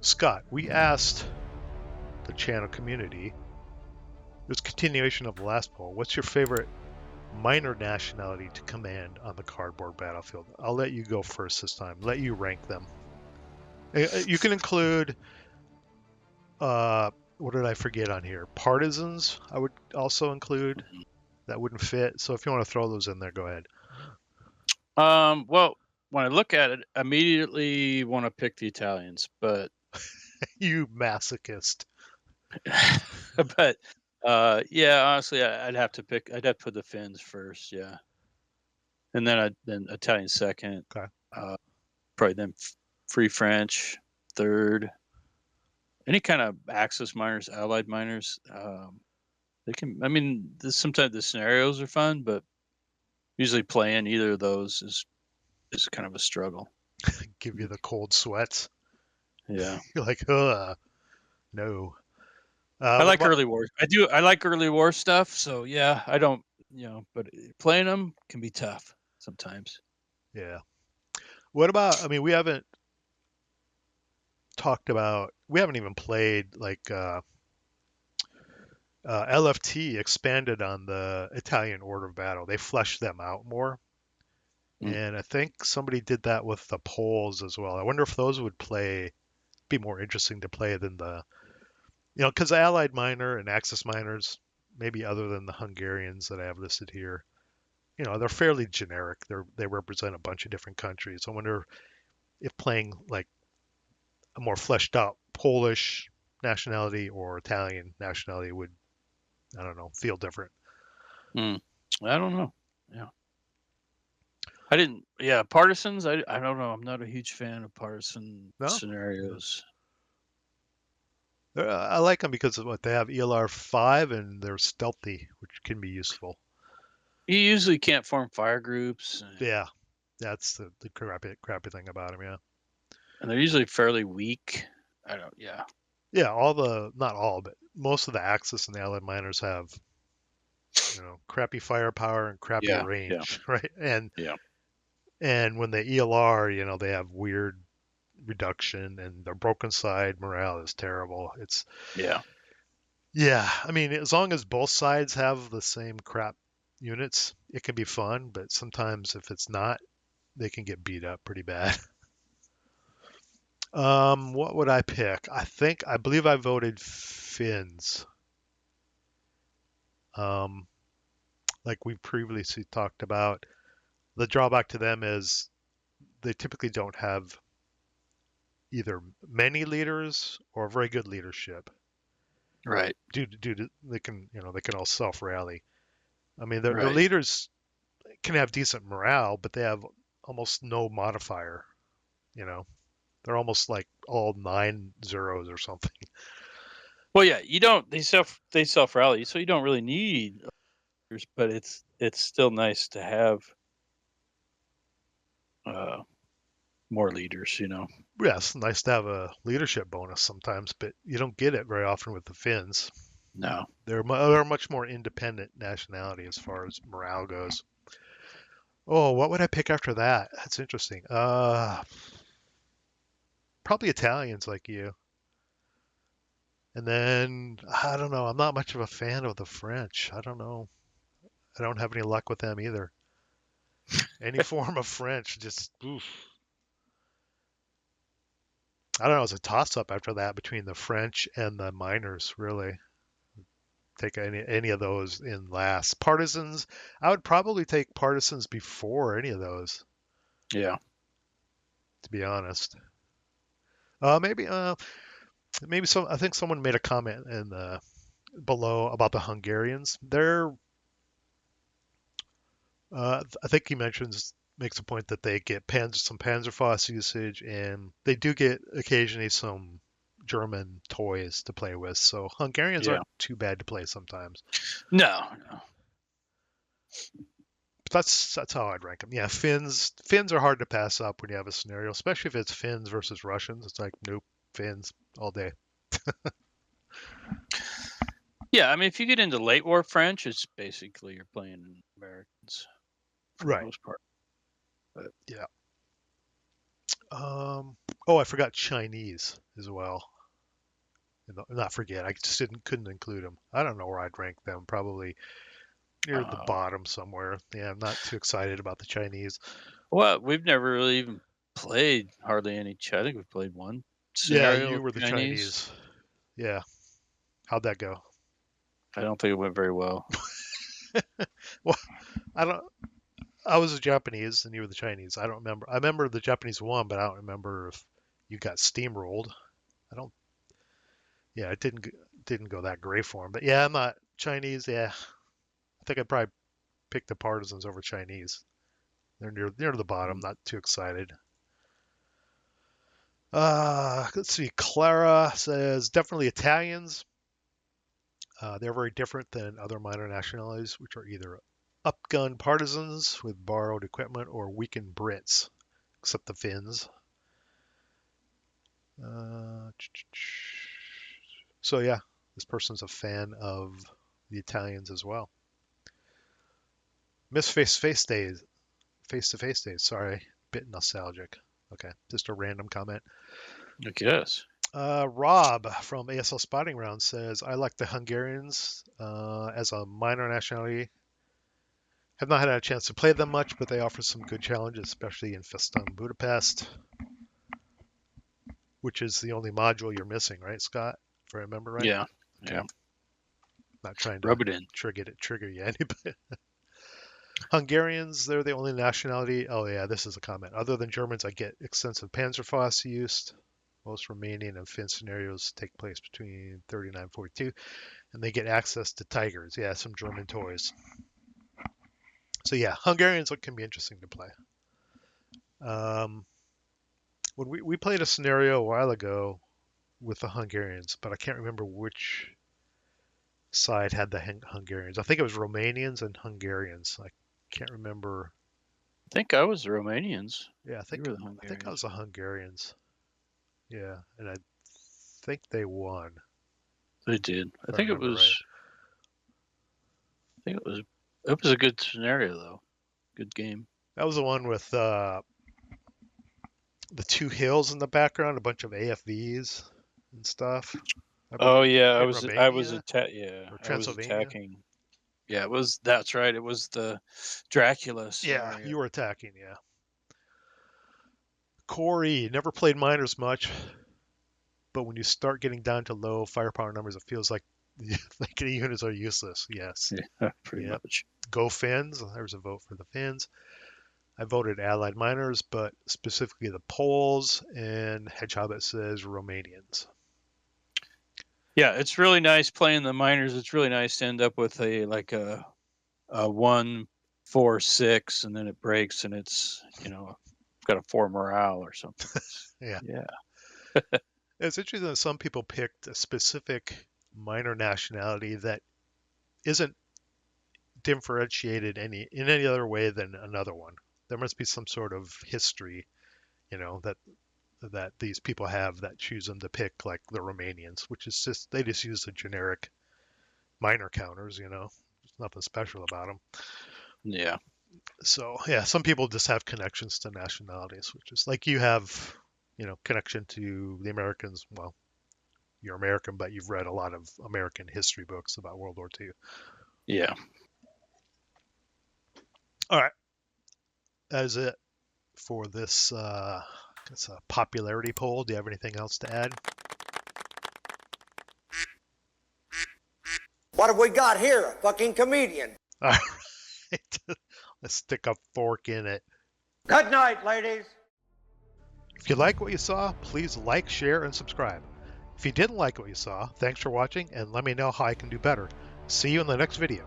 Scott, we asked the channel community, it was a continuation of the last poll, what's your favorite minor nationality to command on the cardboard battlefield? I'll let you go first this time. Let you rank them. You can include, what did I forget on here? Partisans, I would also include. That wouldn't fit. So if you want to throw those in there, go ahead. Well, when I look at it, I immediately want to pick the Italians, but You masochist. but yeah, honestly, I'd have to put the Finns first, yeah, and then Italian second, Okay. probably then Free French third. Any kind of Axis miners, Allied miners, they can. I mean, sometimes the scenarios are fun, but usually playing either of those is kind of a struggle. Give you the cold sweats. Yeah. You're like, ugh, no. I What like about, early war. I like early war stuff. So yeah, I don't, but playing them can be tough sometimes. yeah. What about, I mean, we haven't even played like LFT expanded on the Italian Order of Battle. They fleshed them out more. Mm. And I think somebody did that with the Poles as well. I wonder if those would be more interesting to play than because Allied minor and Axis miners, maybe other than the Hungarians that I have listed here, they're fairly generic. They represent a bunch of different countries. I wonder if playing like a more fleshed out Polish nationality or Italian nationality would, I don't know, feel different. Mm. I don't know. Yeah, I didn't. Yeah, partisans. I don't know. I'm not a huge fan of partisan No, scenarios. I like them because of what they have ELR 5 and they're stealthy, which can be useful. You usually can't form fire groups, Yeah, that's the crappy thing about them. Yeah, and they're usually fairly weak. I don't. Yeah. yeah. Not all, but most of the Axis and the Allied miners have crappy firepower and crappy Yeah. Yeah. range, right? Yeah. And when they ELR, they have weird reduction and their broken side morale is terrible. It's Yeah. Yeah, I mean, as long as both sides have the same crap units, it can be fun, but sometimes if it's not, they can get beat up pretty bad. What would I pick? I believe I voted Finns. Um, like we previously talked about, the drawback to them is they typically don't have either many leaders or very good leadership. Right. Due to they can all self rally. I mean, their Right. leaders can have decent morale, but they have almost no modifier. You know, they're almost like all 9 zeros or something. Well, yeah. You don't. They self rally, so you don't really need. But it's still nice to have uh, more leaders. Yes, nice to have a leadership bonus sometimes, but you don't get it very often with the Finns. No. They're a much more independent nationality as far as morale goes. Oh, what would I pick after that? That's interesting. Probably Italians like you. And then I don't know. I'm not much of a fan of the French. I don't know. I don't have any luck with them either. Any form of French, just oof. I don't know. It's a toss up after that between the French and the miners. Really, take any of those in last. Partisans, I would probably take partisans before any of those. Yeah. To be honest, maybe maybe some. I think someone made a comment in the below about the Hungarians. I think he makes a point that they get some Panzerfaust usage, and they do get occasionally some German toys to play with. So Hungarians Yeah. aren't too bad to play sometimes. No. No. But that's how I'd rank them. Yeah, Finns are hard to pass up when you have a scenario, especially if it's Finns versus Russians. It's like nope, Finns all day. Yeah. I mean, if you get into late war French, it's basically you're playing Americans for the Right. most part. But Yeah. Oh, I forgot Chinese as well. Not forget, I just couldn't include them. I don't know where I'd rank them. Probably near the Oh. bottom somewhere. Yeah, I'm not too excited about the Chinese. Well, we've never really even played hardly any. I think we've played one Yeah, scenario you with were the Chinese. Chinese. Yeah, how'd that go? I don't think it went very well. Well, I don't. I was the Japanese and you were the Chinese. I don't remember. I remember the Japanese won, but I don't remember if you got steamrolled. I don't. Yeah, it didn't go that great for him. But yeah, I'm not Chinese. Yeah, I think I'd probably pick the partisans over Chinese. They're near the bottom. Mm. Not too excited. Let's see. Clara says definitely Italians. They're very different than other minor nationalities, which are either upgun partisans with borrowed equipment or weakened Brits, except the Finns. Uh, so yeah, this person's a fan of the Italians as well. Miss face to face days. Sorry, bit nostalgic. Okay, just a random comment. I guess. Rob from ASL Spotting Round says, I like the Hungarians as a minor nationality. Have not had a chance to play them much, but they offer some good challenges, especially in Festung Budapest, which is the only module you're missing, right, Scott? If I remember right. Yeah. Okay. Yeah. Not trying to Rub it in. trigger you any, but Hungarians, they're the only nationality. Oh yeah, this is a comment. Other than Germans, I get extensive Panzerfaust used. Most Romanian and Finn scenarios take place between 39 and 42, and they get access to Tigers. Yeah, some German toys. So yeah, Hungarians can be interesting to play. When we played a scenario a while ago with the Hungarians, but I can't remember which side had the Hungarians. I think it was Romanians and Hungarians. I can't remember. I think I was the Romanians. Yeah, You were the I think I was Hungarians. the Hungarians. Yeah, and I think they won, They did. if I remember right. I think it was a good scenario though. Good game. That was the one with the two hills in the background, a bunch of AFVs and stuff. I Oh believe yeah, in I was Romania or I was Transylvania. attacking. Yeah, that's right. It was the Dracula Yeah, scenario. you were attacking. Yeah. Corey never played miners much, but when you start getting down to low firepower numbers, it feels like the units are useless. Yes. Yeah, pretty Yep. much. Go Finns. There's a vote for the Finns. I voted Allied miners, but specifically the Poles, and Hedgehobbit says Romanians. Yeah, it's really nice playing the miners. It's really nice to end up with a 1-4-6, and then it breaks, and it's got a 4 morale or something. Yeah. Yeah. It's interesting that some people picked a specific minor nationality that isn't differentiated in any other way than another one. There must be some sort of history, that these people have that choose them to pick like the Romanians, which is just they just use the generic minor counters. There's nothing special about them. Yeah. So yeah, some people just have connections to nationalities, which is like you have, connection to the Americans. Well, you're American, but you've read a lot of American history books about World War II. Yeah. All right, that is it for this. It's a popularity poll. Do you have anything else to add? What have we got here? A fucking comedian. All right, let's stick a fork in it. Good night, ladies. If you like what you saw, please like, share, and subscribe. If you didn't like what you saw, thanks for watching, and let me know how I can do better. See you in the next video.